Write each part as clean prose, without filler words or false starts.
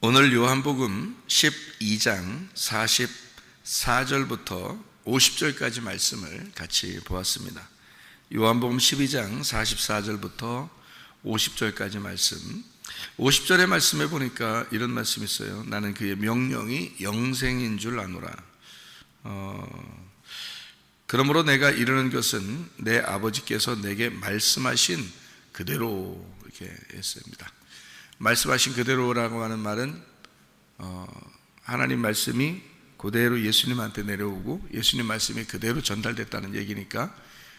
오늘 요한복음 12장 44절부터 50절까지 말씀을 같이 보았습니다. 요한복음 12장 44절부터 50절까지 말씀. 50절의 말씀에 보니까 이런 말씀이 있어요. 나는 그의 명령이 영생인 줄 아노라. 그러므로 내가 이르는 것은 내 아버지께서 내게 말씀하신 그대로, 이렇게 했습니다. 말씀하신 그대로라고 하는 말은 하나님 말씀이 그대로 예수님한테 내려오고 예수님 말씀이 그대로 전달됐다는 얘기니까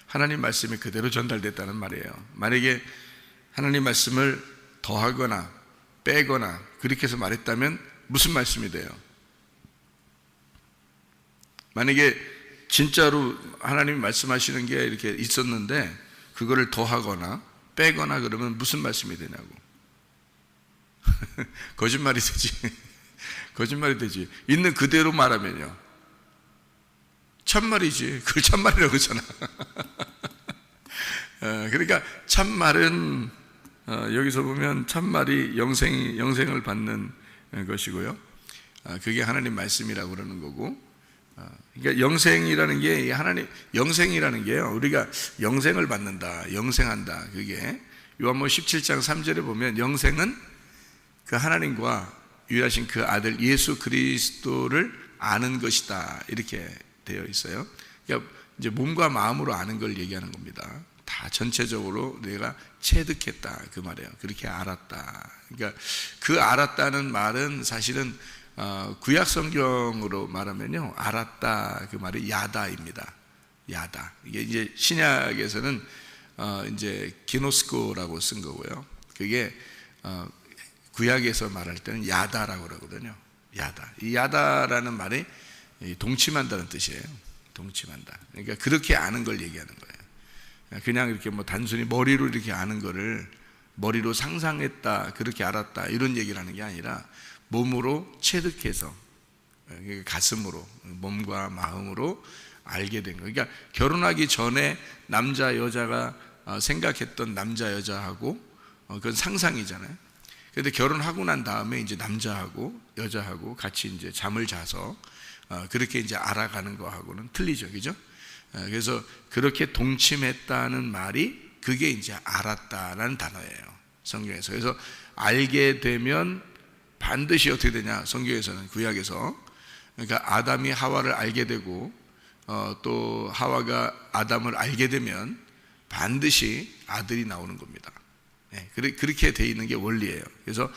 하나님 말씀이 그대로 전달됐다는 말이에요. 만약에 하나님 말씀을 더하거나 빼거나 그렇게 해서 말했다면 무슨 말씀이 돼요? 만약에 진짜로 하나님이 말씀하시는 게 이렇게 있었는데 그거를 더하거나 빼거나 그러면 무슨 말씀이 되냐고. 거짓말이 되지. 거짓말이 되지. 있는 그대로 말하면요, 참말이지. 그걸 참말이라고 하잖아. 그러니까 참말은 여기서 보면 참말이 영생을 받는 것이고요, 그게 하나님 말씀이라고 그러는 거고, 그러니까 영생이라는 게 영생이라는 게요, 우리가 영생을 받는다, 영생한다. 그게 요한복음 17장 3절에 보면 영생은 그 하나님과 유일하신 그 아들 예수 그리스도를 아는 것이다, 이렇게 되어 있어요. 그러니까 이제 몸과 마음으로 아는 걸 얘기하는 겁니다. 다 전체적으로 내가 체득했다, 그 말이에요. 그렇게 알았다. 그러니까 그 알았다는 말은 사실은 구약 성경으로 말하면요, 알았다, 그 말이 야다입니다. 야다. 이게 이제 신약에서는 이제 기노스코라고 쓴 거고요. 그게 구약에서 말할 때는 야다라고 그러거든요. 야다. 이 야다라는 말이 동침한다는 뜻이에요. 동침한다. 그러니까 그렇게 아는 걸 얘기하는 거예요. 그냥 이렇게 뭐 단순히 머리로 이렇게 아는 거를 머리로 상상했다, 그렇게 알았다, 이런 얘기를 하는 게 아니라 몸으로 체득해서, 가슴으로, 몸과 마음으로 알게 된 거예요. 그러니까 결혼하기 전에 남자 여자가 생각했던 남자 여자하고 그건 상상이잖아요. 그런데 결혼하고 난 다음에 이제 남자하고 여자하고 같이 이제 잠을 자서 그렇게 이제 알아가는 거하고는 틀리죠, 그죠? 그래서 그렇게 동침했다는 말이 그게 이제 알았다라는 단어예요, 성경에서. 그래서 알게 되면 반드시 어떻게 되냐, 성경에서는, 구약에서, 그러니까 아담이 하와를 알게 되고 또 하와가 아담을 알게 되면 반드시 아들이 나오는 겁니다. 그렇게 돼 있는 게 원리예요. 그래서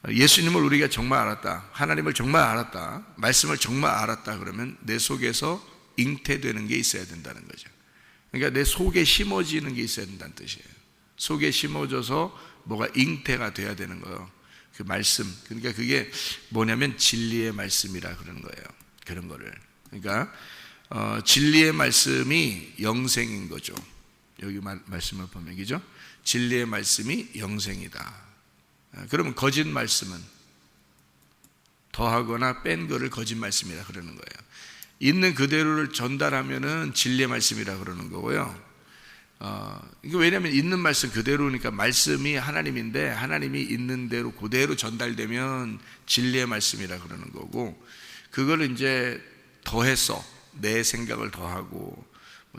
예수님을 우리가 정말 알았다, 하나님을 정말 알았다, 말씀을 정말 알았다 그러면 내 속에서 잉태되는 게 있어야 된다는 거죠. 그러니까 내 속에 심어지는 게 있어야 된다는 뜻이에요. 속에 심어져서 뭐가 잉태가 돼야 되는 거예요, 그 말씀. 그러니까 그게 뭐냐면 진리의 말씀이라 그러는 거예요, 그런 거를. 그러니까 진리의 말씀이 영생인 거죠. 여기 말씀을 보면, 그죠? 진리의 말씀이 영생이다. 그러면 거짓 말씀은 더하거나 뺀 거를 거짓 말씀이라 그러는 거예요. 있는 그대로를 전달하면은 진리의 말씀이라 그러는 거고요. 왜냐하면 있는 말씀 그대로니까, 말씀이 하나님인데 하나님이 있는 대로 그대로 전달되면 진리의 말씀이라 그러는 거고, 그걸 이제 더해서 내 생각을 더하고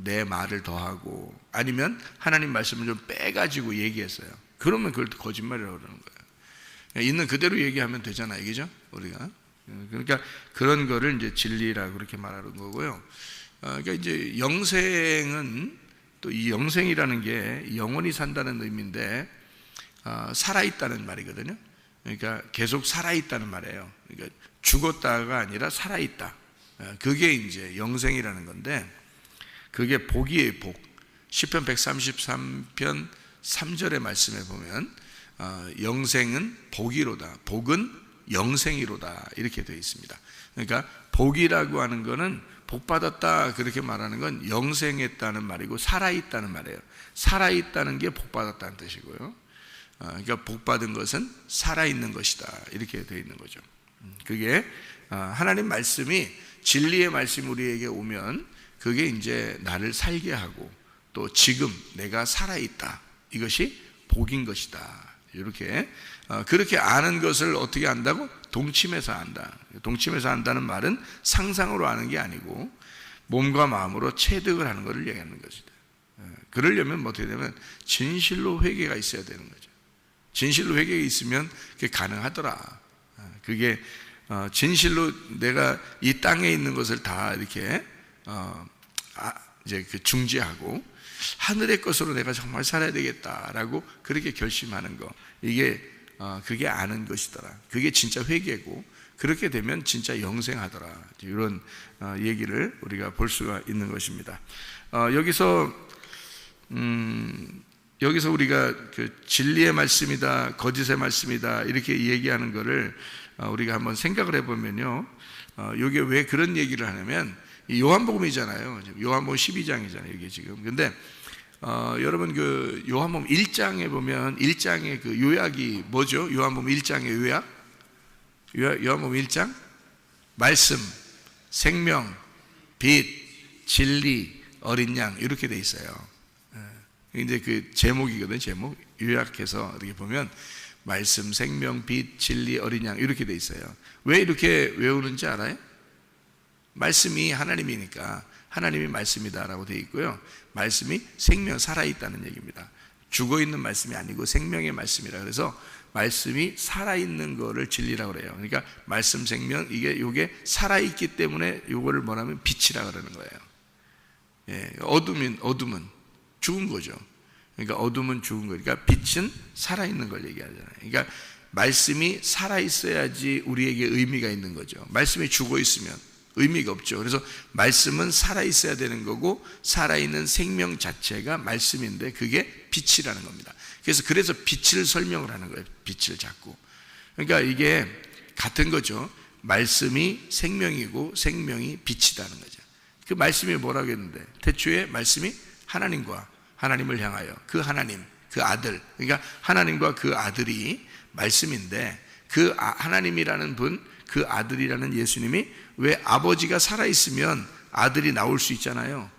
내 말을 더하고 아니면 하나님 말씀을 좀 빼가지고 얘기했어요. 그러면 그걸 거짓말이라고 그러는 거예요. 있는 그대로 얘기하면 되잖아요, 그죠? 우리가. 그러니까 그런 거를 이제 진리라고 그렇게 말하는 거고요. 그러니까 이제 영생은, 또 이 영생이라는 게 영원히 산다는 의미인데 살아있다는 말이거든요. 그러니까 계속 살아있다는 말이에요. 그러니까 죽었다가 아니라 살아있다. 그게 이제 영생이라는 건데, 그게 복이에요, 복. 시편 133편 3절의 말씀에 보면 영생은 복이로다, 복은 영생이로다, 이렇게 되어 있습니다. 그러니까 복이라고 하는 거는 복받았다, 그렇게 말하는 건 영생했다는 말이고 살아있다는 말이에요. 살아있다는 게 복받았다는 뜻이고요. 그러니까 복받은 것은 살아있는 것이다, 이렇게 되어 있는 거죠. 그게 하나님 말씀이, 진리의 말씀이 우리에게 오면 그게 이제 나를 살게 하고 또 지금 내가 살아있다, 이것이 복인 것이다, 이렇게 그렇게 아는 것을 어떻게 안다고? 동침해서 안다. 동침해서 안다는 말은 상상으로 아는 게 아니고 몸과 마음으로 체득을 하는 것을 얘기하는 것이다. 그러려면 어떻게 되면 진실로 회개가 있어야 되는 거죠. 진실로 회개가 있으면 그게 가능하더라. 그게 진실로 내가 이 땅에 있는 것을 다 이렇게 이제 중지하고 하늘의 것으로 내가 정말 살아야 되겠다라고 그렇게 결심하는 거, 이게 그게 아는 것이더라. 그게 진짜 회개고, 그렇게 되면 진짜 영생하더라. 이런 얘기를 우리가 볼 수가 있는 것입니다. 여기서 우리가 그 진리의 말씀이다, 거짓의 말씀이다 이렇게 얘기하는 거를 우리가 한번 생각을 해보면요, 이게 왜 그런 얘기를 하냐면 요한복음이잖아요. 요한복음 12장이잖아요 이게 지금. 근데 여러분 그 요한복음 1장에 보면 1장의 그 요약이 뭐죠? 요한복음 1장의 요약? 요한복음 1장? 말씀, 생명, 빛, 진리, 어린 양 이렇게 돼 있어요. 이제 그 제목이거든요. 제목 요약해서 이렇게 보면 말씀, 생명, 빛, 진리, 어린 양 이렇게 돼 있어요. 왜 이렇게 외우는지 알아요? 말씀이 하나님이니까 하나님이 말씀이다라고 되어 있고요. 말씀이 생명, 살아있다는 얘기입니다. 죽어있는 말씀이 아니고 생명의 말씀이라 그래서 말씀이 살아있는 거를 진리라고 그래요. 그러니까 말씀, 생명, 요게 살아있기 때문에 요거를 뭐라면 빛이라 그러는 거예요. 예, 어둠은 죽은 거죠. 그러니까 어둠은 죽은 거니까 그러니까 빛은 살아있는 걸 얘기하잖아요. 그러니까 말씀이 살아있어야지 우리에게 의미가 있는 거죠. 말씀이 죽어있으면 의미가 없죠. 그래서 말씀은 살아있어야 되는 거고 살아있는 생명 자체가 말씀인데 그게 빛이라는 겁니다. 그래서 빛을 설명을 하는 거예요. 빛을 자꾸. 그러니까 이게 같은 거죠. 말씀이 생명이고 생명이 빛이라는 거죠. 그 말씀이 뭐라고 했는데 태초에 말씀이 하나님과 하나님을 향하여 그 하나님, 그 아들, 그러니까 하나님과 그 아들이 말씀인데 그 하나님이라는 분, 그 아들이라는 예수님이 왜 아버지가 살아있으면 아들이 나올 수 있잖아요.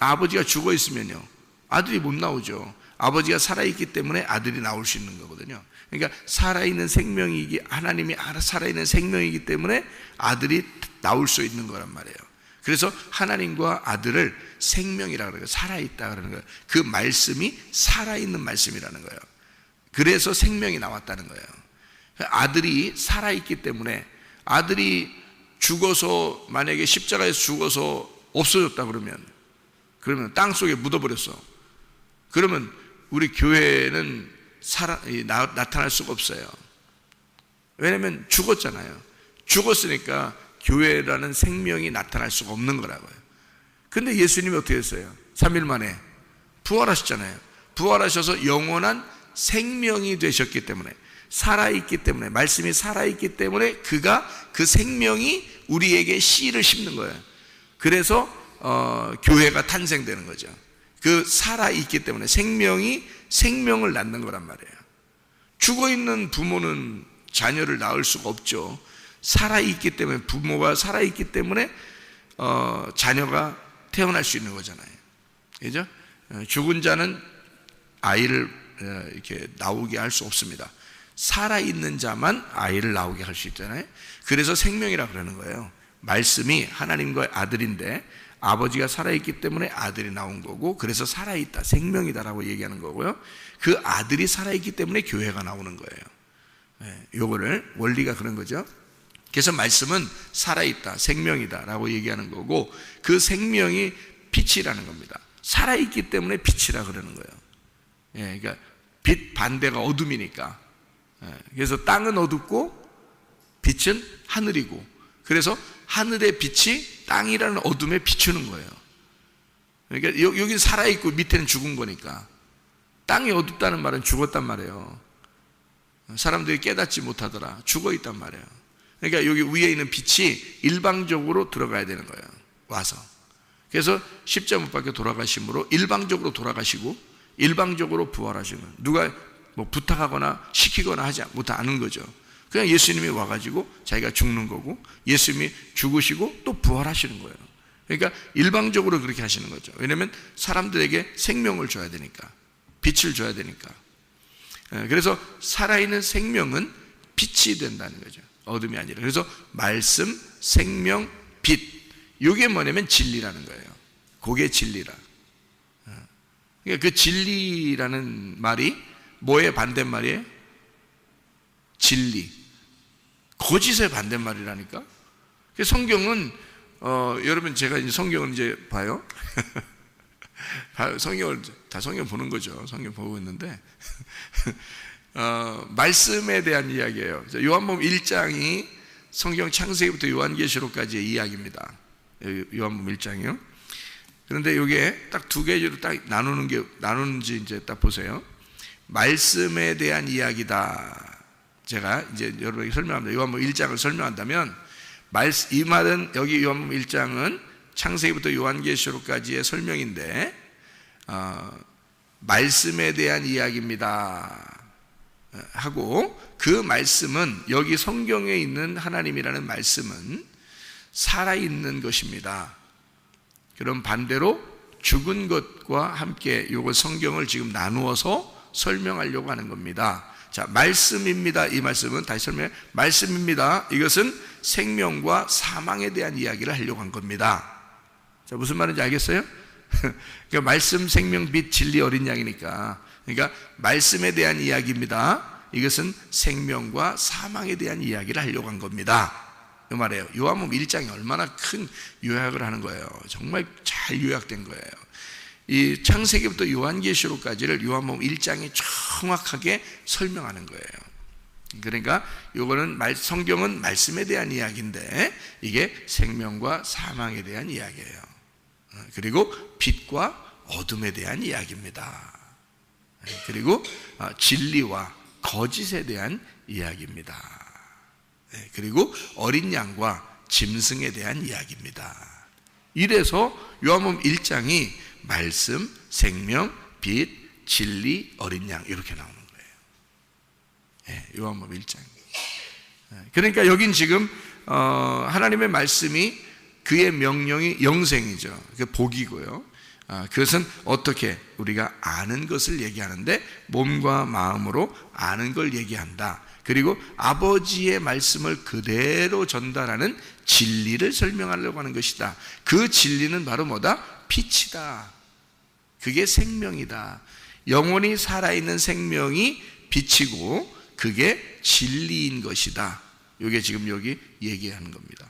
아버지가 죽어 있으면요 아들이 못 나오죠. 아버지가 살아있기 때문에 아들이 나올 수 있는 거거든요. 그러니까 살아있는 생명이기, 하나님이 살아있는 생명이기 때문에 아들이 나올 수 있는 거란 말이에요. 그래서 하나님과 아들을 생명이라고 그래요. 살아있다 그러는 거예요. 그 말씀이 살아있는 말씀이라는 거예요. 그래서 생명이 나왔다는 거예요. 아들이 살아있기 때문에, 아들이 죽어서 만약에 십자가에서 죽어서 없어졌다 그러면 땅 속에 묻어버렸어. 그러면 우리 교회는 나타날 수가 없어요. 왜냐하면 죽었잖아요. 죽었으니까 교회라는 생명이 나타날 수가 없는 거라고요. 근데 예수님이 어떻게 했어요? 3일 만에 부활하셨잖아요. 부활하셔서 영원한 생명이 되셨기 때문에, 살아있기 때문에, 말씀이 살아있기 때문에 그가 그 생명이 우리에게 씨를 심는 거예요. 그래서 교회가 탄생되는 거죠. 그 살아있기 때문에 생명이 생명을 낳는 거란 말이에요. 죽어있는 부모는 자녀를 낳을 수가 없죠. 살아있기 때문에, 부모가 살아있기 때문에 자녀가 태어날 수 있는 거잖아요. 그죠? 죽은 자는 아이를 이렇게 나오게 할 수 없습니다. 살아있는 자만 아이를 나오게 할 수 있잖아요. 그래서 생명이라 그러는 거예요. 말씀이 하나님과의 아들인데 아버지가 살아있기 때문에 아들이 나온 거고, 그래서 살아있다, 생명이다라고 얘기하는 거고요. 그 아들이 살아있기 때문에 교회가 나오는 거예요. 요거를 원리가 그런 거죠. 그래서 말씀은 살아있다, 생명이다라고 얘기하는 거고, 그 생명이 빛이라는 겁니다. 살아있기 때문에 빛이라 그러는 거예요. 그러니까 빛 반대가 어둠이니까. 그래서 땅은 어둡고 빛은 하늘이고, 그래서 하늘의 빛이 땅이라는 어둠에 비추는 거예요. 그러니까 여기 살아있고 밑에는 죽은 거니까. 땅이 어둡다는 말은 죽었단 말이에요. 사람들이 깨닫지 못하더라. 죽어 있단 말이에요. 그러니까 여기 위에 있는 빛이 일방적으로 들어가야 되는 거예요. 와서. 그래서 십자가 못 박혀 돌아가심으로 일방적으로 돌아가시고 일방적으로 부활하시는, 누가 뭐 부탁하거나 시키거나 하지 못하는 거죠. 그냥 예수님이 와가지고 자기가 죽는 거고, 예수님이 죽으시고 또 부활하시는 거예요. 그러니까 일방적으로 그렇게 하시는 거죠. 왜냐하면 사람들에게 생명을 줘야 되니까, 빛을 줘야 되니까. 그래서 살아있는 생명은 빛이 된다는 거죠. 어둠이 아니라. 그래서 말씀, 생명, 빛. 이게 뭐냐면 진리라는 거예요. 그게 진리라. 그러니까 그 진리라는 말이 뭐의 반대말이에요? 진리. 거짓의 반대말이라니까. 성경은 여러분 제가 이제 성경을 이제 봐요. 성경을 다 성경 보는 거죠. 성경 보고 있는데 말씀에 대한 이야기예요. 요한복음 1장이 성경 창세기부터 요한계시록까지의 이야기입니다. 요한복음 1장이요. 그런데 이게 딱 두 개로 딱 나누는지 이제 딱 보세요. 말씀에 대한 이야기다. 제가 이제 여러분에게 설명합니다. 요한복음 1장을 설명한다면 이 말은 여기 요한복음 1장은 창세기부터 요한계시록까지의 설명인데 말씀에 대한 이야기입니다 하고, 그 말씀은 여기 성경에 있는 하나님이라는 말씀은 살아있는 것입니다. 그럼 반대로 죽은 것과 함께 이거 성경을 지금 나누어서 설명하려고 하는 겁니다. 자, 말씀입니다. 이 말씀은 다시 설명해. 말씀입니다. 이것은 생명과 사망에 대한 이야기를 하려고 한 겁니다. 자, 무슨 말인지 알겠어요? 그러니까 말씀, 생명, 빛, 진리, 어린 양이니까. 그러니까 말씀에 대한 이야기입니다. 이것은 생명과 사망에 대한 이야기를 하려고 한 겁니다. 이 말이에요. 요한복음 1장이 얼마나 큰 요약을 하는 거예요. 정말 잘 요약된 거예요. 이 창세기부터 요한계시록까지를 요한복음 1장이 정확하게 설명하는 거예요. 그러니까 요거는 성경은 말씀에 대한 이야기인데 이게 생명과 사망에 대한 이야기예요. 그리고 빛과 어둠에 대한 이야기입니다. 그리고 진리와 거짓에 대한 이야기입니다. 그리고 어린 양과 짐승에 대한 이야기입니다. 이래서 요한복음 1장이 말씀, 생명, 빛, 진리, 어린 양 이렇게 나오는 거예요. 요한복음 1장. 그러니까 여긴 지금 하나님의 말씀이 그의 명령이 영생이죠. 그 복이고요. 그것은 어떻게 우리가 아는 것을 얘기하는데 몸과 마음으로 아는 걸 얘기한다. 그리고 아버지의 말씀을 그대로 전달하는 진리를 설명하려고 하는 것이다. 그 진리는 바로 뭐다? 빛이다. 그게 생명이다. 영원히 살아있는 생명이 빛이고 그게 진리인 것이다. 이게 지금 여기 얘기하는 겁니다.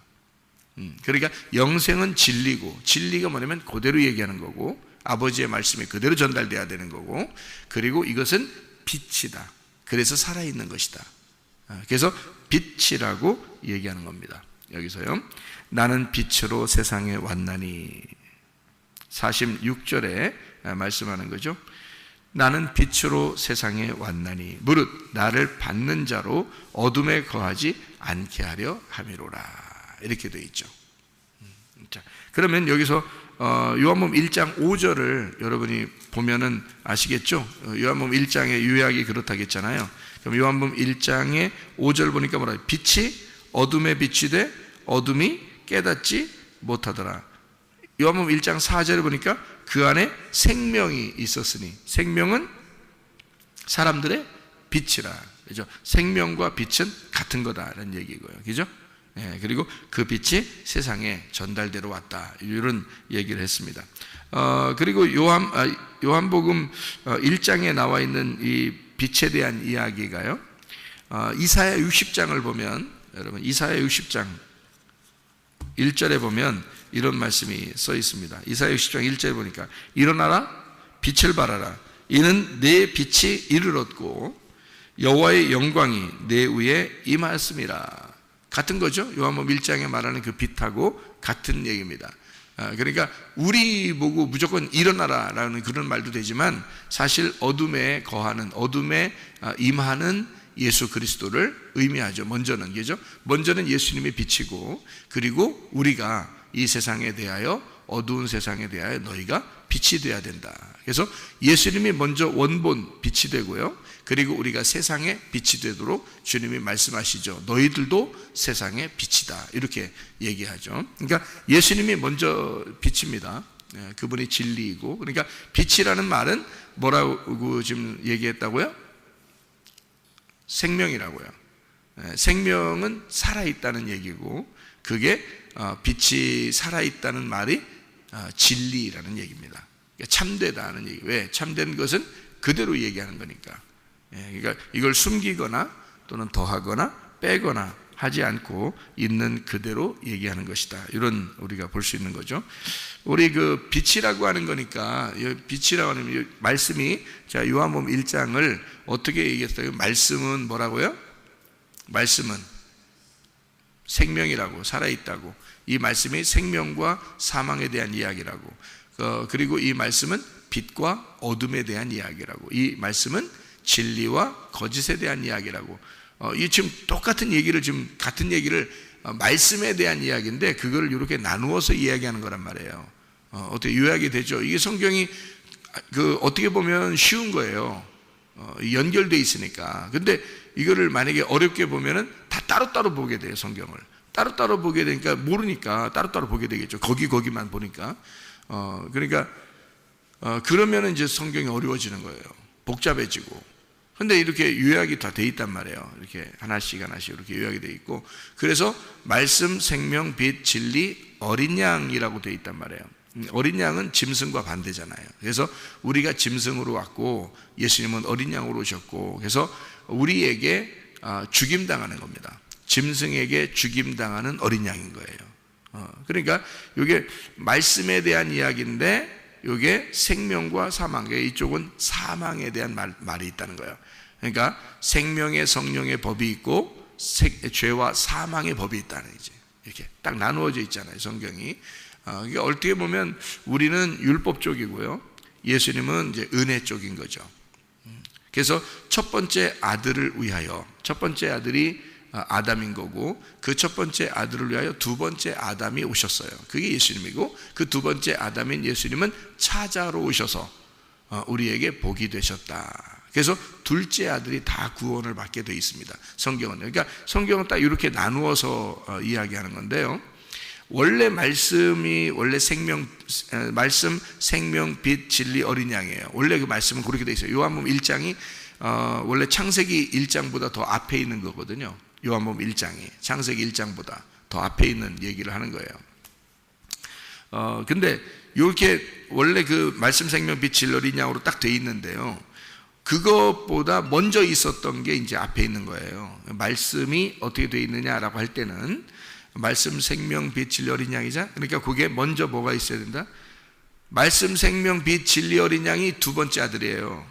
그러니까 영생은 진리고, 진리가 뭐냐면 그대로 얘기하는 거고, 아버지의 말씀이 그대로 전달돼야 되는 거고, 그리고 이것은 빛이다. 그래서 살아있는 것이다. 그래서 빛이라고 얘기하는 겁니다. 여기서요, 나는 빛으로 세상에 왔나니 46절에 말씀하는 거죠. 나는 빛으로 세상에 왔나니 무릇 나를 받는 자로 어둠에 거하지 않게 하려 함이로라. 이렇게 되어 있죠. 자, 그러면 여기서 요한복음 1장 5절을 여러분이 보면은 아시겠죠? 요한복음 1장의 요약이 그렇다겠잖아요. 그럼 요한복음 1장의 5절 보니까 뭐라 해요? 빛이 어둠에 빛이 돼 어둠이 깨닫지 못하더라. 요한복음 1장 4절을 보니까 그 안에 생명이 있었으니, 생명은 사람들의 빛이라. 그죠? 생명과 빛은 같은 거다라는 얘기고요. 그죠? 그리고 그 빛이 세상에 전달되러 왔다. 이런 얘기를 했습니다. 그리고 요한복음 1장에 나와 있는 이 빛에 대한 이야기가요. 이사야 60장을 보면, 여러분 이사야 60장 1절에 보면 이런 말씀이 써 있습니다. 이사야 60장 1절에 보니까 일어나라 빛을 발하라. 이는 내 빛이 이를 얻고 여호와의 영광이 내 위에 임하였음이라. 같은 거죠. 요한복음 1장에 말하는 그 빛하고 같은 얘기입니다. 그러니까 우리 보고 무조건 일어나라라는 그런 말도 되지만 사실 어둠에 거하는, 어둠에 임하는 예수 그리스도를 의미하죠. 먼저는, 그죠? 먼저는 예수님의 빛이고, 그리고 우리가 이 세상에 대하여, 어두운 세상에 대하여 너희가 빛이 되어야 된다. 그래서 예수님이 먼저 원본 빛이 되고요, 그리고 우리가 세상에 빛이 되도록 주님이 말씀하시죠. 너희들도 세상의 빛이다. 이렇게 얘기하죠. 그러니까 예수님이 먼저 빛입니다. 그분이 진리이고, 그러니까 빛이라는 말은 뭐라고 지금 얘기했다고요? 생명이라고요. 생명은 살아있다는 얘기고, 그게 빛이 살아있다는 말이 진리라는 얘기입니다. 참되다는 얘기. 왜? 참된 것은 그대로 얘기하는 거니까. 그러니까 이걸 숨기거나 또는 더하거나 빼거나 하지 않고 있는 그대로 얘기하는 것이다. 이런 우리가 볼 수 있는 거죠. 우리 그 빛이라고 하는 거니까, 빛이라고 하는 말씀이, 자, 요한복음 1장을 어떻게 얘기했어요? 말씀은 뭐라고요? 말씀은 생명이라고, 살아있다고. 이 말씀이 생명과 사망에 대한 이야기라고. 그리고 이 말씀은 빛과 어둠에 대한 이야기라고. 이 말씀은 진리와 거짓에 대한 이야기라고. 이 지금 똑같은 얘기를, 지금 같은 얘기를, 말씀에 대한 이야기인데 그걸 이렇게 나누어서 이야기하는 거란 말이에요. 어떻게 요약이 되죠? 이게 성경이 어떻게 보면 쉬운 거예요. 연결돼 있으니까. 근데 이거를 만약에 어렵게 보면은 다 따로따로 보게 돼요. 성경을 따로따로 보게 되니까, 모르니까 따로따로 보게 되겠죠. 거기만 보니까. 그러니까 그러면은 이제 성경이 어려워지는 거예요. 복잡해지고. 근데 이렇게 요약이 다 돼 있단 말이에요. 이렇게 하나씩 이렇게 요약이 돼 있고, 그래서 말씀, 생명, 빛, 진리, 어린 양이라고 돼 있단 말이에요. 어린 양은 짐승과 반대잖아요. 그래서 우리가 짐승으로 왔고 예수님은 어린 양으로 오셨고, 그래서 우리에게 죽임당하는 겁니다. 짐승에게 죽임당하는 어린 양인 거예요. 그러니까 이게 말씀에 대한 이야기인데, 이게 생명과 사망, 이쪽은 사망에 대한 말이 있다는 거예요. 그러니까 생명의 성령의 법이 있고 죄와 사망의 법이 있다는 거지. 이렇게 딱 나누어져 있잖아요, 성경이. 이게 어떻게 보면 우리는 율법 쪽이고요, 예수님은 이제 은혜 쪽인 거죠. 그래서 첫 번째 아들을 위하여, 첫 번째 아들이 아담인 거고, 그 첫 번째 아들을 위하여 두 번째 아담이 오셨어요. 그게 예수님이고, 그 두 번째 아담인 예수님은 차자로 오셔서 우리에게 복이 되셨다. 그래서 둘째 아들이 다 구원을 받게 되어 있습니다, 성경은. 그러니까 성경은 딱 이렇게 나누어서 이야기하는 건데요, 원래 말씀이 원래 말씀, 생명, 빛, 진리, 어린 양이에요. 원래 그 말씀은 그렇게 되어 있어요. 요한복음 1장이 원래 창세기 1장보다 더 앞에 있는 거거든요. 요한복음 1장이 창세기 1장보다 더 앞에 있는 얘기를 하는 거예요. 근데 이렇게 원래 그 말씀, 생명, 빛, 진리, 어린 양으로 딱 돼 있는데요, 그것보다 먼저 있었던 게 이제 앞에 있는 거예요. 말씀이 어떻게 돼 있느냐라고 할 때는 말씀, 생명, 빛, 진리, 어린 양이자, 그러니까 그게 먼저 뭐가 있어야 된다? 말씀, 생명, 빛, 진리, 어린 양이 두 번째 아들이에요.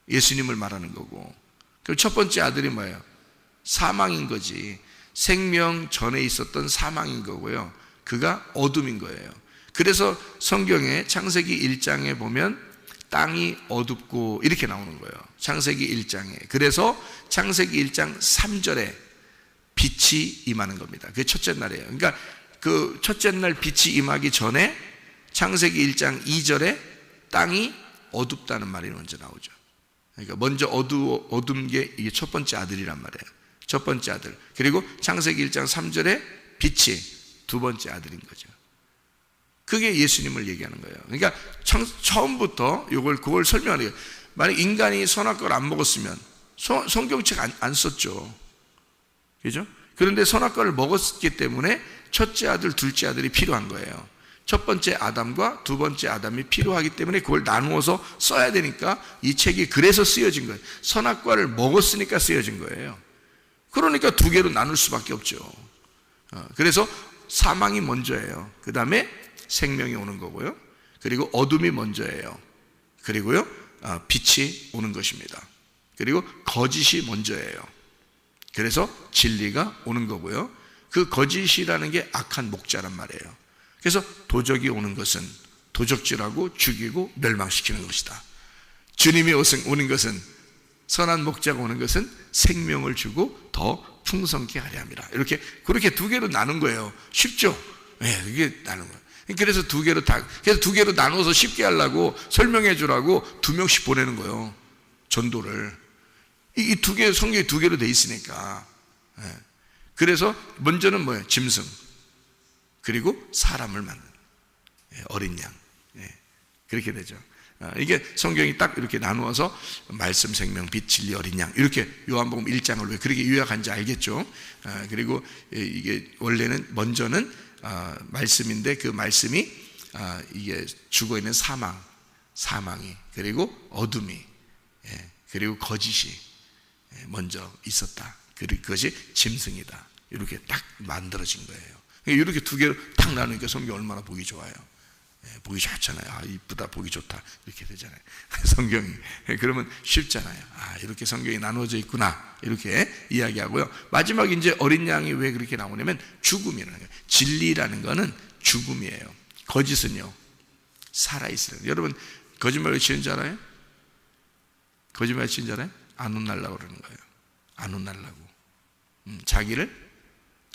예수님을 말하는 거고. 그럼 첫 번째 아들이 뭐예요? 사망인 거지. 생명 전에 있었던 사망인 거고요, 그가 어둠인 거예요. 그래서 성경에 창세기 1장에 보면 땅이 어둡고 이렇게 나오는 거예요, 창세기 1장에. 그래서 창세기 1장 3절에 빛이 임하는 겁니다. 그게 첫째 날이에요. 그러니까 그 첫째 날 빛이 임하기 전에 창세기 1장 2절에 땅이 어둡다는 말이 먼저 나오죠. 그러니까 먼저 어두운 게 이게 첫 번째 아들이란 말이에요. 첫 번째 아들. 그리고 창세기 1장 3절에 빛이 두 번째 아들인 거죠. 그게 예수님을 얘기하는 거예요. 그러니까 처음부터 그걸 설명하는 거예요. 만약 인간이 선악과를 안 먹었으면 성경책 안 썼죠. 그죠? 그런데 선악과를 먹었기 때문에 첫째 아들, 둘째 아들이 필요한 거예요. 첫 번째 아담과 두 번째 아담이 필요하기 때문에 그걸 나누어서 써야 되니까 이 책이 그래서 쓰여진 거예요. 선악과를 먹었으니까 쓰여진 거예요. 그러니까 두 개로 나눌 수밖에 없죠. 그래서 사망이 먼저예요. 그 다음에 생명이 오는 거고요, 그리고 어둠이 먼저예요. 그리고요 빛이 오는 것입니다. 그리고 거짓이 먼저예요. 그래서 진리가 오는 거고요, 그 거짓이라는 게 악한 목자란 말이에요. 그래서 도적이 오는 것은 도적질하고 죽이고 멸망시키는 것이다. 주님이 오는 것은, 선한 목자가 오는 것은 생명을 주고 더 풍성케 하려 함이라. 그렇게 두 개로 나눈 거예요. 쉽죠? 네, 이게 나눈 거예요. 그래서 두 개로 나눠서 쉽게 하려고 설명해 주라고 두 명씩 보내는 거예요, 전도를. 이 두 개, 성경이 두 개로 돼 있으니까. 그래서 먼저는 뭐예요? 짐승. 그리고 사람을 만든 어린 양. 그렇게 되죠. 이게 성경이 딱 이렇게 나누어서 말씀, 생명, 빛, 진리, 어린 양 이렇게 요한복음 1장을 왜 그렇게 요약한지 알겠죠? 그리고 이게 원래는 먼저는 말씀인데 그 말씀이 이게 죽어있는 사망이 그리고 어둠이 그리고 거짓이 먼저 있었다. 그것이 짐승이다. 이렇게 딱 만들어진 거예요. 이렇게 두 개로 딱 나누니까 성경 얼마나 보기 좋아요. 보기 좋잖아요. 이쁘다, 보기 좋다 이렇게 되잖아요. 성경이 그러면 쉽잖아요. 이렇게 성경이 나누어져 있구나 이렇게 이야기하고요. 마지막 이제 어린 양이 왜 그렇게 나오냐면 죽음이라는 거예요. 진리라는 거는 죽음이에요. 거짓은요 살아있어요. 여러분 거짓말 왜 치는 줄 알아요? 거짓말 치는 줄 알아요? 안 혼날라고 그러는 거예요. 안 혼날라고. 자기를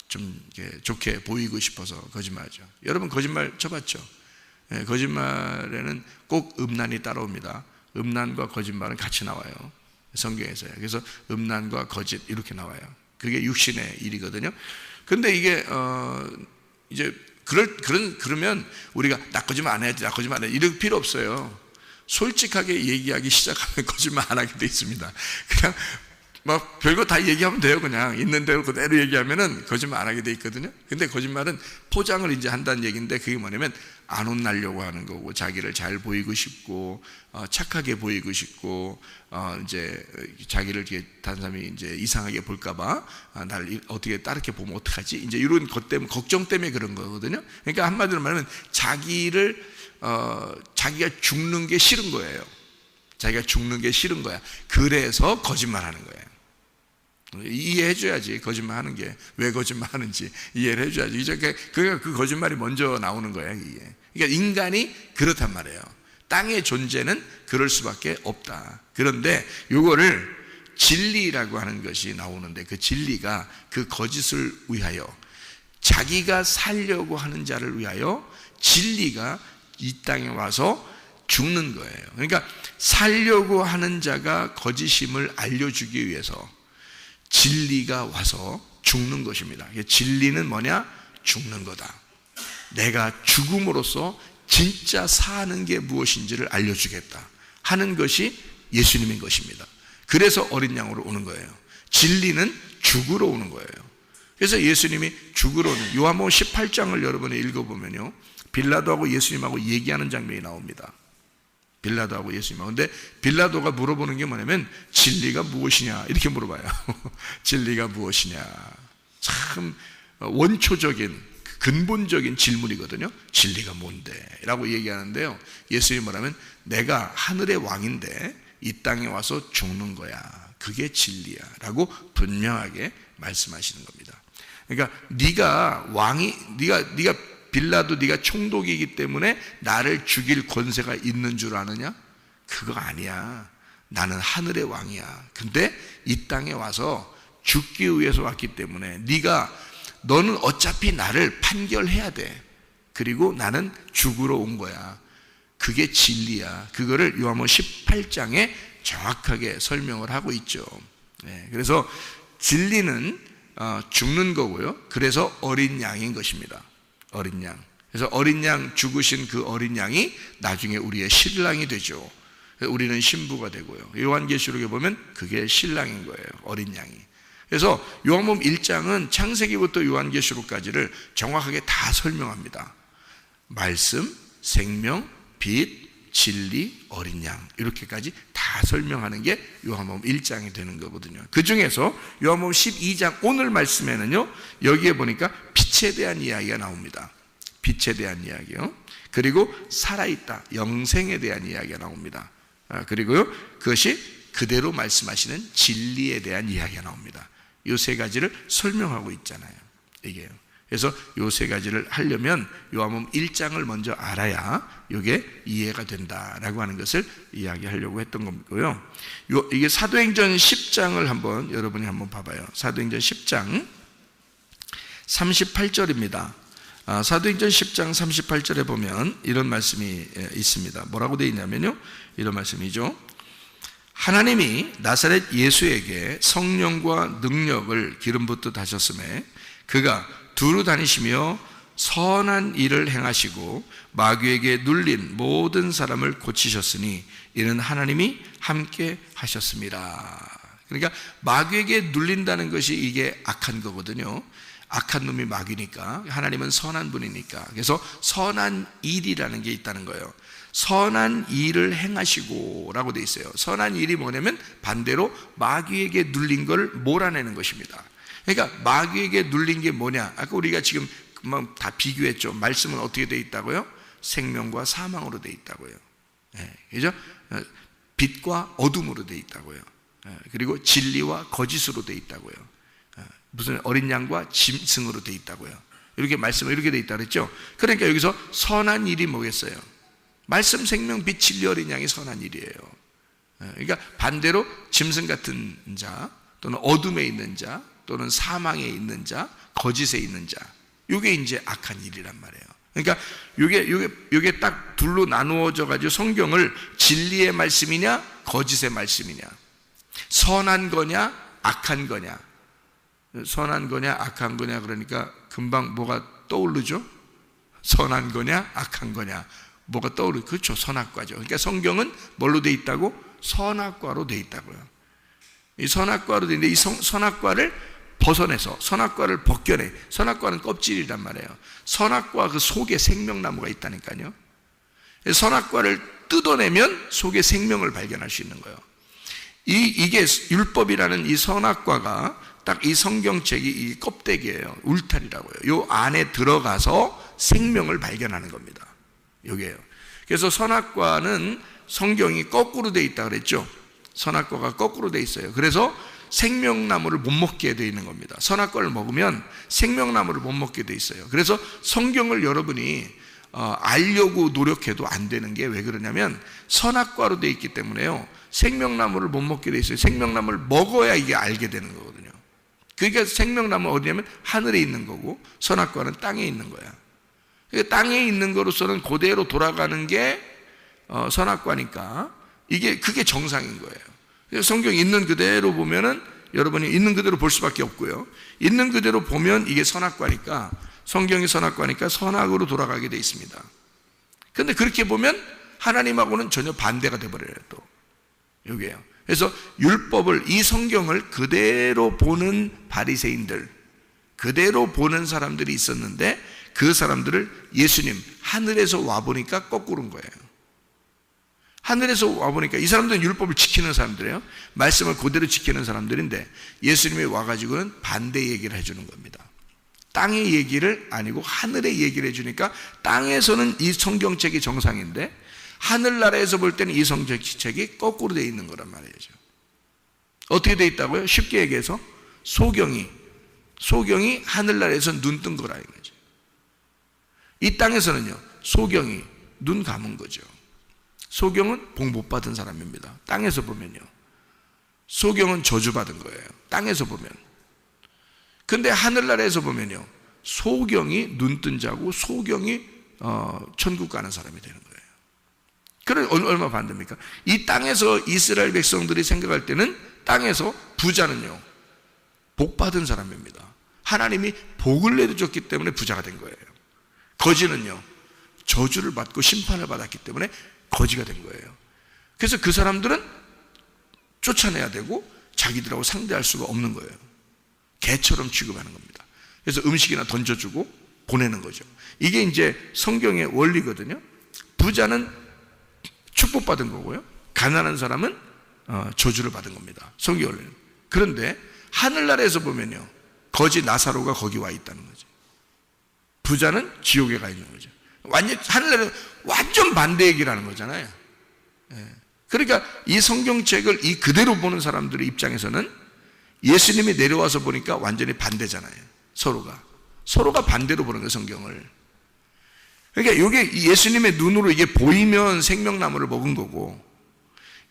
좀 좋게 보이고 싶어서 거짓말하죠. 여러분 거짓말 쳐봤죠? 거짓말에는 꼭 음란이 따라옵니다. 음란과 거짓말은 같이 나와요. 성경에서요. 그래서 음란과 거짓 이렇게 나와요. 그게 육신의 일이거든요. 근데 이게 이제 그러면 우리가 나 거짓말 안 해야지, 나 거짓말 안 해야지 이럴 필요 없어요. 솔직하게 얘기하기 시작하면 거짓말 안 하게 돼 있습니다. 그냥 막 별거 다 얘기하면 돼요. 그냥 있는 대로 그대로 얘기하면은 거짓말 안 하게 돼 있거든요. 근데 거짓말은 포장을 이제 한다는 얘기인데 그게 뭐냐면 안 혼나려고 하는 거고, 자기를 잘 보이고 싶고 착하게 보이고 싶고 이제 자기를 이렇게 다른 사람이 이제 이상하게 볼까봐 날 어떻게 다르게 보면 어떡하지? 이제 이런 것 때문에, 걱정 때문에 그런 거거든요. 그러니까 한마디로 말하면 자기가 죽는 게 싫은 거예요. 자기가 죽는 게 싫은 거야. 그래서 거짓말하는 거예요. 이해해줘야지. 거짓말하는 게 왜 거짓말하는지 이해를 해줘야지. 이제 그 거짓말이 먼저 나오는 거예요. 이게. 그러니까 인간이 그렇단 말이에요. 땅의 존재는 그럴 수밖에 없다. 그런데 이거를 진리라고 하는 것이 나오는데 그 진리가 그 거짓을 위하여, 자기가 살려고 하는 자를 위하여 진리가 이 땅에 와서 죽는 거예요. 그러니까 살려고 하는 자가 거짓임을 알려주기 위해서 진리가 와서 죽는 것입니다. 진리는 뭐냐? 죽는 거다. 내가 죽음으로써 진짜 사는 게 무엇인지를 알려주겠다 하는 것이 예수님인 것입니다. 그래서 어린 양으로 오는 거예요. 진리는 죽으러 오는 거예요. 그래서 예수님이 죽으러 오는, 요한복음 18장을 여러분이 읽어보면요, 빌라도하고 예수님하고 얘기하는 장면이 나옵니다. 빌라도하고 예수님하고. 근데 빌라도가 물어보는 게 뭐냐면 진리가 무엇이냐 이렇게 물어봐요. 진리가 무엇이냐. 참 원초적인 근본적인 질문이거든요. 진리가 뭔데? 라고 얘기하는데요, 예수님이 뭐라면 내가 하늘의 왕인데 이 땅에 와서 죽는 거야. 그게 진리야 라고 분명하게 말씀하시는 겁니다. 그러니까 네가 빌라도 네가 총독이기 때문에 나를 죽일 권세가 있는 줄 아느냐? 그거 아니야. 나는 하늘의 왕이야. 근데 이 땅에 와서 죽기 위해서 왔기 때문에 너는 어차피 나를 판결해야 돼. 그리고 나는 죽으러 온 거야. 그게 진리야. 그거를 요한복음 18장에 정확하게 설명을 하고 있죠. 그래서 진리는 죽는 거고요. 그래서 어린 양인 것입니다. 어린 양. 그래서 어린 양, 죽으신 그 어린 양이 나중에 우리의 신랑이 되죠. 우리는 신부가 되고요. 요한계시록에 보면 그게 신랑인 거예요. 어린 양이. 그래서 요한복음 1장은 창세기부터 요한계시록까지를 정확하게 다 설명합니다. 말씀, 생명, 빛, 진리, 어린 양 이렇게까지 다 설명하는 게 요한복음 1장이 되는 거거든요. 그 중에서 요한복음 12장 오늘 말씀에는요, 여기에 보니까 빛에 대한 이야기가 나옵니다. 빛에 대한 이야기요. 그리고 살아있다, 영생에 대한 이야기가 나옵니다. 그리고요, 그것이 그대로 말씀하시는 진리에 대한 이야기가 나옵니다. 이 세 가지를 설명하고 있잖아요. 이게요. 그래서 이 세 가지를 하려면 요한복음 1장을 먼저 알아야 이게 이해가 된다라고 하는 것을 이야기하려고 했던 거고요. 이게 사도행전 10장을 여러분이 한번 봐봐요. 사도행전 10장 38절입니다. 사도행전 10장 38절에 보면 이런 말씀이 있습니다. 뭐라고 되어 있냐면요, 이런 말씀이죠. 하나님이 나사렛 예수에게 성령과 능력을 기름 붓듯 하셨음에 그가 두루 다니시며 선한 일을 행하시고 마귀에게 눌린 모든 사람을 고치셨으니 이는 하나님이 함께 하셨습니다. 그러니까 마귀에게 눌린다는 것이 이게 악한 거거든요. 악한 놈이 마귀니까, 하나님은 선한 분이니까. 그래서 선한 일이라는 게 있다는 거예요. 선한 일을 행하시고 라고 돼 있어요. 선한 일이 뭐냐면 반대로 마귀에게 눌린 걸 몰아내는 것입니다. 그러니까 마귀에게 눌린 게 뭐냐? 아까 우리가 지금 다 비교했죠. 말씀은 어떻게 돼 있다고요? 생명과 사망으로 돼 있다고요. 그죠? 빛과 어둠으로 돼 있다고요. 그리고 진리와 거짓으로 돼 있다고요. 무슨 어린 양과 짐승으로 돼 있다고요. 이렇게 말씀을 이렇게 돼 있다 그랬죠. 그러니까 여기서 선한 일이 뭐겠어요? 말씀, 생명, 빛, 진리, 어린 양이 선한 일이에요. 그러니까 반대로 짐승 같은 자, 또는 어둠에 있는 자, 또는 사망에 있는 자, 거짓에 있는 자, 이게 이제 악한 일이란 말이에요. 그러니까 이게 딱 둘로 나누어져 가지고 성경을 진리의 말씀이냐 거짓의 말씀이냐, 선한 거냐 악한 거냐, 선한 거냐 악한 거냐, 그러니까 금방 뭐가 떠오르죠? 선한 거냐 악한 거냐, 뭐가 떠오르죠? 그렇죠, 선악과죠. 그러니까 성경은 뭘로 돼 있다고? 선악과로 돼 있다고요. 이 선악과로 돼 있는데 이 선악과를 벗어내서 선악과를 벗겨내. 선악과는 껍질이란 말이에요. 선악과 그 속에 생명나무가 있다니까요. 선악과를 뜯어내면 속에 생명을 발견할 수 있는 거예요. 이게 율법이라는 이 선악과가 딱 이 성경책이 이 껍데기예요. 울타리라고요. 요 안에 들어가서 생명을 발견하는 겁니다. 요게요. 그래서 선악과는 성경이 거꾸로 돼 있다 그랬죠. 선악과가 거꾸로 돼 있어요. 그래서 생명나무를 못 먹게 돼 있는 겁니다. 선악과를 먹으면 생명나무를 못 먹게 돼 있어요. 그래서 성경을 여러분이 알려고 노력해도 안 되는 게 왜 그러냐면 선악과로 돼 있기 때문에요. 생명나무를 못 먹게 돼 있어요. 생명나무를 먹어야 이게 알게 되는 거거든요. 그러니까 생명나무는 어디냐면 하늘에 있는 거고 선악과는 땅에 있는 거야. 그러니까 땅에 있는 거로서는 그대로 돌아가는 게 선악과니까 그게 정상인 거예요. 성경 있는 그대로 보면은 여러분이 있는 그대로 볼 수밖에 없고요. 있는 그대로 보면 이게 선악과니까, 성경이 선악과니까 선악으로 돌아가게 돼 있습니다. 그런데 그렇게 보면 하나님하고는 전혀 반대가 돼버려요. 또 여기에요. 그래서 율법을, 이 성경을 그대로 보는 바리새인들, 그대로 보는 사람들이 있었는데 그 사람들을 예수님 하늘에서 와보니까 거꾸로인 거예요. 하늘에서 와보니까 이 사람들은 율법을 지키는 사람들이에요. 말씀을 그대로 지키는 사람들인데 예수님이 와가지고는 반대 얘기를 해주는 겁니다. 땅의 얘기를 아니고 하늘의 얘기를 해주니까 땅에서는 이 성경책이 정상인데 하늘나라에서 볼 때는 이 성경책이 거꾸로 되어 있는 거란 말이죠. 어떻게 되어 있다고요? 쉽게 얘기해서 소경이 하늘나라에서 눈 뜬 거라 이거죠. 이 땅에서는요 소경이 눈 감은 거죠. 소경은 복 못 받은 사람입니다. 땅에서 보면요. 소경은 저주받은 거예요. 땅에서 보면. 근데 하늘나라에서 보면요. 소경이 눈뜬 자고 소경이 천국 가는 사람이 되는 거예요. 그럼 얼마 반대입니까? 이 땅에서 이스라엘 백성들이 생각할 때는 땅에서 부자는요. 복 받은 사람입니다. 하나님이 복을 내려줬기 때문에 부자가 된 거예요. 거지는요. 저주를 받고 심판을 받았기 때문에 거지가 된 거예요. 그래서 그 사람들은 쫓아내야 되고 자기들하고 상대할 수가 없는 거예요. 개처럼 취급하는 겁니다. 그래서 음식이나 던져주고 보내는 거죠. 이게 이제 성경의 원리거든요. 부자는 축복받은 거고요. 가난한 사람은 저주를 받은 겁니다. 성경 원리는. 그런데 하늘나라에서 보면요. 거지 나사로가 거기 와 있다는 거죠. 부자는 지옥에 가 있는 거죠. 하늘나라는 완전 반대 얘기를 하는 거잖아요. 그러니까 이 성경책을 이 그대로 보는 사람들의 입장에서는 예수님이 내려와서 보니까 완전히 반대잖아요. 서로가 반대로 보는 거예요, 성경을. 그러니까 이게 예수님의 눈으로 이게 보이면 생명나무를 먹은 거고,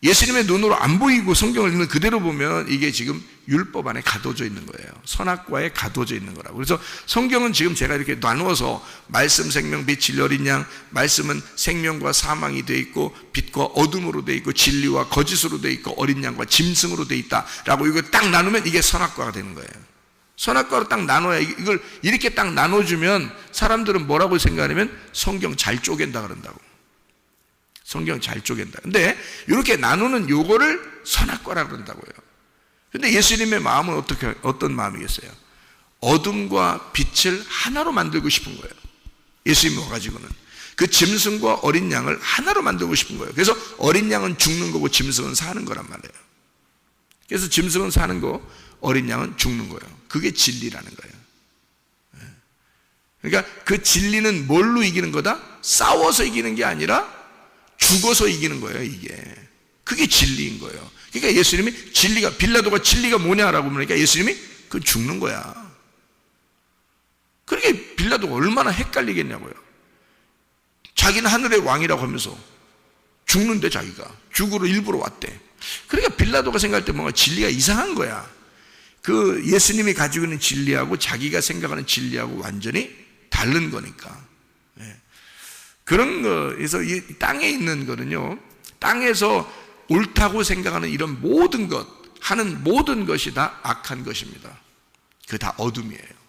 예수님의 눈으로 안 보이고 성경을 읽는 그대로 보면 이게 지금 율법 안에 가둬져 있는 거예요. 선악과에 가둬져 있는 거라고. 그래서 성경은 지금 제가 이렇게 나누어서 말씀, 생명, 빛, 진리, 어린 양, 말씀은 생명과 사망이 돼 있고 빛과 어둠으로 돼 있고 진리와 거짓으로 돼 있고 어린 양과 짐승으로 돼 있다라고 이거 딱 나누면 이게 선악과가 되는 거예요. 선악과로 딱 나눠야, 이걸 이렇게 딱 나눠주면 사람들은 뭐라고 생각하냐면 성경 잘 쪼갠다 그런다고. 성경 잘 쪼갠다. 근데 이렇게 나누는 요거를 선악과라 그런다고요. 근데 예수님의 마음은 어떤 마음이겠어요? 어둠과 빛을 하나로 만들고 싶은 거예요. 예수님이 와가지고는 그 짐승과 어린 양을 하나로 만들고 싶은 거예요. 그래서 어린 양은 죽는 거고 짐승은 사는 거란 말이에요. 그래서 짐승은 사는 거, 어린 양은 죽는 거예요. 그게 진리라는 거예요. 그러니까 그 진리는 뭘로 이기는 거다? 싸워서 이기는 게 아니라 죽어서 이기는 거예요, 이게. 그게 진리인 거예요. 그러니까 예수님이 진리가, 빌라도가 진리가 뭐냐라고 물으니까 예수님이 그 죽는 거야. 그러니까 빌라도가 얼마나 헷갈리겠냐고요. 자기는 하늘의 왕이라고 하면서 죽는데 자기가 죽으러 일부러 왔대. 그러니까 빌라도가 생각할 때 뭔가 진리가 이상한 거야. 그 예수님이 가지고 있는 진리하고 자기가 생각하는 진리하고 완전히 다른 거니까. 그런 거에서 이 땅에 있는 거는요, 땅에서 옳다고 생각하는 이런 모든 것, 하는 모든 것이 다 악한 것입니다. 그게 다 어둠이에요.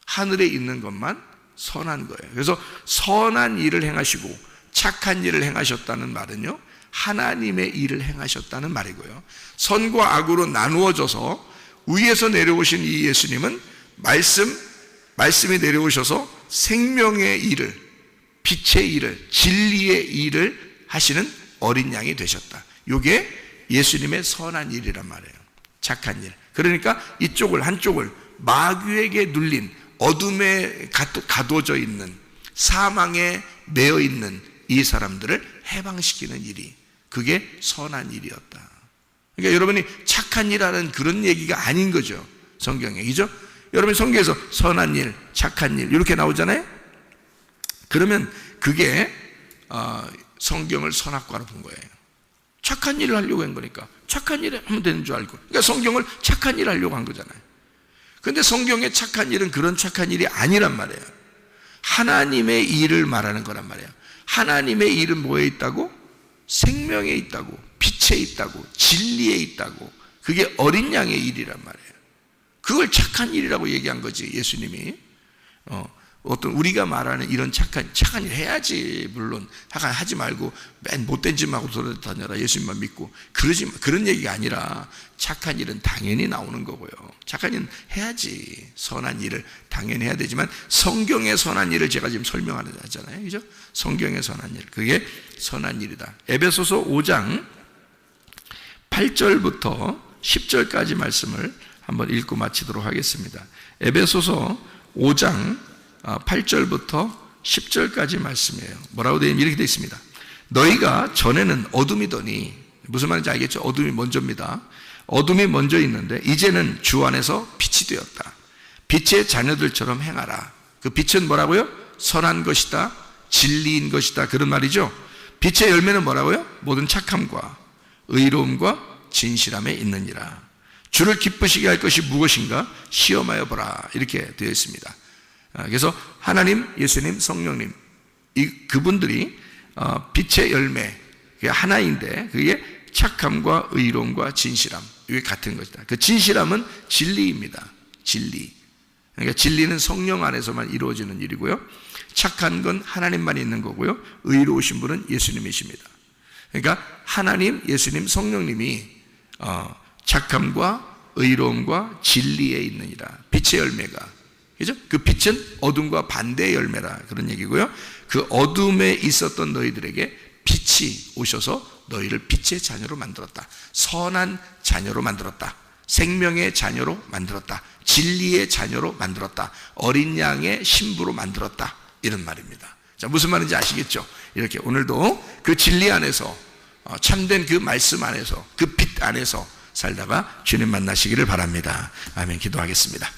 하늘에 있는 것만 선한 거예요. 그래서 선한 일을 행하시고 착한 일을 행하셨다는 말은요, 하나님의 일을 행하셨다는 말이고요. 선과 악으로 나누어져서 위에서 내려오신 이 예수님은 말씀이 내려오셔서 생명의 일을, 빛의 일을, 진리의 일을 하시는 어린 양이 되셨다. 이게 예수님의 선한 일이란 말이에요. 착한 일. 그러니까 이쪽을, 한쪽을 마귀에게 눌린, 어둠에 가둬져 있는, 사망에 매여 있는 이 사람들을 해방시키는 일이, 그게 선한 일이었다. 그러니까 여러분이 착한 일하는 그런 얘기가 아닌 거죠, 성경에. 그죠? 여러분 성경에서 선한 일, 착한 일 이렇게 나오잖아요. 그러면 그게 성경을 선악과로 본 거예요. 착한 일을 하려고 한 거니까 착한 일을 하면 되는 줄 알고, 그러니까 성경을 착한 일을 하려고 한 거잖아요. 그런데 성경의 착한 일은 그런 착한 일이 아니란 말이에요. 하나님의 일을 말하는 거란 말이에요. 하나님의 일은 뭐에 있다고? 생명에 있다고, 빛에 있다고, 진리에 있다고. 그게 어린 양의 일이란 말이에요. 그걸 착한 일이라고 얘기한 거지, 예수님이. 어떤 우리가 말하는 이런 착한 일 해야지, 물론 하지 말고 맨 못된 짓만 하고 돌아다녀라, 예수님만 믿고 그런 얘기가 아니라 착한 일은 당연히 나오는 거고요. 착한 일은 해야지, 선한 일을 당연히 해야 되지만 성경의 선한 일을 제가 지금 설명하는 거잖아요, 그죠? 성경의 선한 일, 그게 선한 일이다. 에베소서 5장 8절부터 10절까지 말씀을 한번 읽고 마치도록 하겠습니다. 에베소서 5장 8절부터 10절까지 말씀이에요. 뭐라고 되어 있냐면 이렇게 되어 있습니다. 너희가 전에는 어둠이더니, 무슨 말인지 알겠죠? 어둠이 먼저입니다. 어둠이 먼저 있는데 이제는 주 안에서 빛이 되었다. 빛의 자녀들처럼 행하라. 그 빛은 뭐라고요? 선한 것이다, 진리인 것이다, 그런 말이죠. 빛의 열매는 뭐라고요? 모든 착함과 의로움과 진실함에 있느니라. 주를 기쁘시게 할 것이 무엇인가 시험하여 보라, 이렇게 되어 있습니다. 그래서 하나님, 예수님, 성령님, 그분들이 빛의 열매, 그게 하나인데 그게 착함과 의로움과 진실함, 이게 같은 것이다. 그 진실함은 진리입니다. 진리. 그러니까 진리는 성령 안에서만 이루어지는 일이고요. 착한 건 하나님만 있는 거고요. 의로우신 분은 예수님이십니다. 그러니까 하나님, 예수님, 성령님이 착함과 의로움과 진리에 있느니라. 빛의 열매가, 그죠? 그 빛은 어둠과 반대의 열매라, 그런 얘기고요. 그 어둠에 있었던 너희들에게 빛이 오셔서 너희를 빛의 자녀로 만들었다. 선한 자녀로 만들었다. 생명의 자녀로 만들었다. 진리의 자녀로 만들었다. 어린 양의 신부로 만들었다. 이런 말입니다. 자, 무슨 말인지 아시겠죠? 이렇게 오늘도 그 진리 안에서, 참된 그 말씀 안에서, 그 빛 안에서 살다가 주님 만나시기를 바랍니다. 아멘. 기도하겠습니다.